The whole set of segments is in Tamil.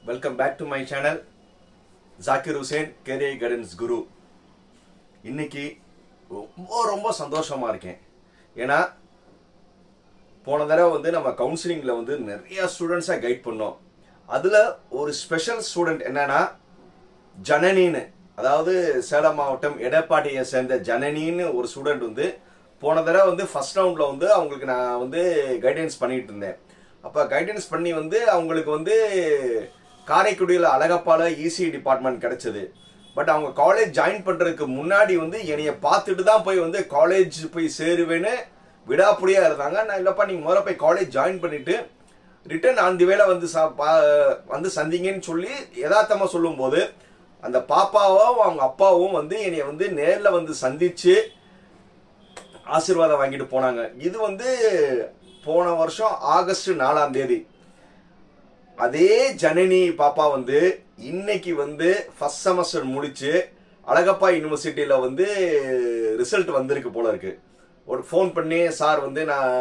Welcome back to my channel. Zakir Hussain, Career Guidance Guru. இன்னைக்கு ரொம்ப சந்தோஷமா இருக்கேன். ஏனா போன தடவை வந்து நம்ம கவுன்சிலிங்ல வந்து நிறைய ஸ்டூடண்ட்ஸா கைட் பண்ணோம். அதுல ஒரு ஸ்பெஷல் ஸ்டூடண்ட் என்னன்னா ஜனனின்னு, அதாவது சேலம் மாவட்டம் எடப்பாடியை சேர்ந்த ஜனனின்னு ஒரு ஸ்டூடண்ட் வந்து போன தடவை வந்து ஃபர்ஸ்ட் ரவுண்ட்ல வந்து அவங்களுக்கு நான் வந்து கைடன்ஸ் பண்ணிட்டு இருந்தேன். அப்ப கைடன்ஸ் பண்ணி வந்து அவங்களுக்கு வந்து காரைக்குடியில் அழகப்பால இசி டிபார்ட்மெண்ட் கிடைச்சது. பட் அவங்க காலேஜ் ஜாயின் பண்றதுக்கு முன்னாடி வந்து என்னைய பார்த்துட்டு தான் போய் வந்து காலேஜ் போய் சேருவேன்னு விடாப்புடியா இருந்தாங்க. நான் இல்லப்பா நீங்க முதல்ல போய் காலேஜ் ஜாயின் பண்ணிட்டு ரிட்டர்ன் ஆன் தி வேலை வந்து சந்திங்கன்னு சொல்லி யதார்த்தமா சொல்லும் போது அந்த பாப்பாவும் அவங்க அப்பாவும் வந்து என்னைய வந்து நேர்ல வந்து சந்திச்சு ஆசீர்வாதம் வாங்கிட்டு போனாங்க. இது வந்து போன வருஷம் ஆகஸ்ட் 4ஆம் தேதி. அதே ஜனனி பாப்பா வந்து இன்னைக்கு வந்து ஃபர்ஸ்ட் செமஸ்டர் முடிச்சு அழகப்பா யூனிவர்சிட்டியில வந்து ரிசல்ட் வந்திருக்கு போல இருக்கு. ஒரு ஃபோன் பண்ணி சார் வந்து நான்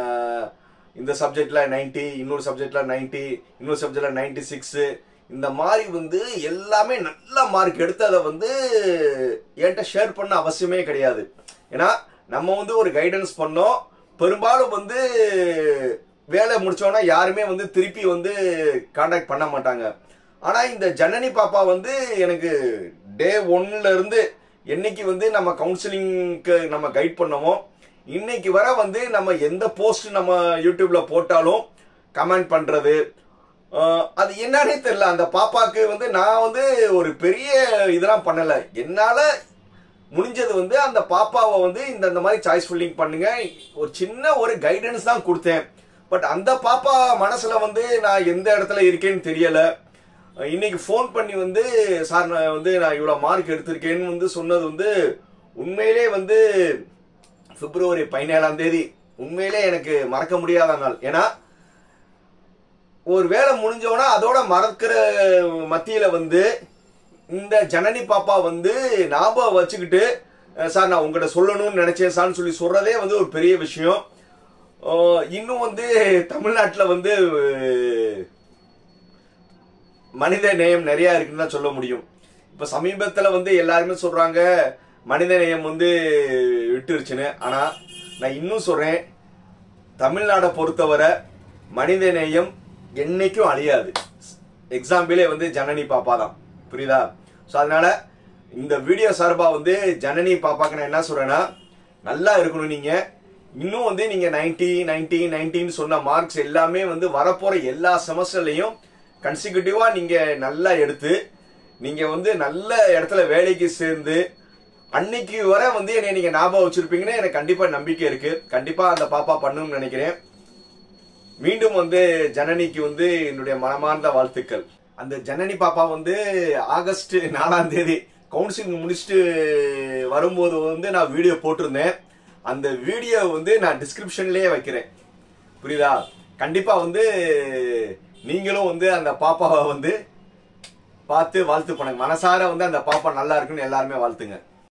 இந்த சப்ஜெக்ட்ல 90, இன்னொரு சப்ஜெக்ட்ல 90, இன்னொரு சப்ஜெக்ட்ல 96 இந்த மாதிரி வந்து எல்லாமே நல்ல மார்க் எடுத்து அதை வந்து என்கிட்ட ஷேர் பண்ண அவசியமே கிடையாது. ஏன்னா நம்ம வந்து ஒரு கைடன்ஸ் பண்ணோம். பெரும்பாலும் வந்து வேலை முடிச்சோன்னா யாருமே வந்து திருப்பி வந்து கான்டாக்ட் பண்ண மாட்டாங்க. ஆனா இந்த ஜனனி பாப்பா வந்து எனக்கு டே 1ல இருந்து என்னைக்கு வந்து நம்ம கவுன்சிலிங்க்கு நம்ம கைட் பண்ணோமோ இன்னைக்கு வர வந்து நம்ம எந்த போஸ்ட் நம்ம யூடியூப்ல போட்டாலும் கமெண்ட் பண்றது, அது என்னன்னே தெரியல. அந்த பாப்பாக்கு வந்து நான் வந்து ஒரு பெரிய இதெல்லாம் பண்ணல. என்னால முடிஞ்சது வந்து அந்த பாப்பாவை வந்து இந்த மாதிரி சாய்ஸ் ஃபில்லிங் பண்ணுங்க, ஒரு சின்ன ஒரு கைடன்ஸ் தான் கொடுத்தேன். பட் அந்த பாப்பா மனசுல வந்து நான் எந்த இடத்துல இருக்கேன்னு தெரியல. இன்னைக்கு ஃபோன் பண்ணி வந்து சார் நான் இவ்வளவு மார்க் எடுத்திருக்கேன்னு வந்து சொன்னது வந்து உண்மையிலே வந்து பிப்ரவரி 17ஆம் தேதி உண்மையிலே எனக்கு மறக்க முடியாத நாள். ஏன்னா ஒரு வேலை முடிஞ்சோன்னா அதோட மறக்கிற மத்தியில வந்து இந்த ஜனனி பாப்பா வந்து ஞாபகம் வச்சுக்கிட்டு சார் நான் உங்கள்கிட்ட சொல்லணும்னு நினைச்சேன் சார்னு சொல்லி சொல்றதே வந்து ஒரு பெரிய விஷயம். இன்னும் வந்து தமிழ்நாட்டில் வந்து மனித நேயம் நிறைய இருக்குன்னு தான் சொல்ல முடியும். இப்ப சமீபத்துல வந்து எல்லாருமே சொல்றாங்க மனித நேயம் வந்து விட்டுருச்சுன்னு. ஆனா நான் இன்னும் சொல்றேன், தமிழ்நாடை பொறுத்தவரை மனித நேயம் என்னைக்கும் அழியாது. எக்ஸாம்பிளே வந்து ஜனனி பாப்பா தான், புரியுதா? ஸோ அதனால இந்த வீடியோ சார்பா வந்து ஜனனி பாப்பாக்கு நான் என்ன சொல்றேன்னா, நல்லா இருக்கணும். நீங்க இன்னும் வந்து நீங்க 90, 90, 90 சொன்ன மார்க்ஸ் எல்லாமே வந்து வரப்போற எல்லா செமஸ்டர்லயும் கன்சிக்யூட்டிவா நீங்க நல்லா எடுத்து நீங்க வந்து நல்ல இடத்துல வேலைக்கு சேர்ந்து அன்னைக்கு வர வந்து என்னை நீங்க ஞாபகம் வச்சிருப்பீங்கன்னு எனக்கு கண்டிப்பா நம்பிக்கை இருக்கு. கண்டிப்பா அந்த பாப்பா பண்ணணும்னு நினைக்கிறேன். மீண்டும் வந்து ஜனனிக்கு வந்து என்னுடைய மனமார்ந்த வாழ்த்துக்கள். அந்த ஜனனி பாப்பா வந்து ஆகஸ்ட் 4ஆம் தேதி கவுன்சிலிங் முடிச்சுட்டு வரும்போது வந்து நான் வீடியோ போட்டிருந்தேன். அந்த வீடியோ வந்து நான் டிஸ்கிரிப்ஷன்லயே வைக்கிறேன், புரியுதா? கண்டிப்பா வந்து நீங்களும் வந்து அந்த பாப்பாவை வந்து பார்த்து வாழ்த்து பண்ணுங்க. மனசார வந்து அந்த பாப்பா நல்லா இருக்குன்னு எல்லாருமே வாழ்த்துங்க.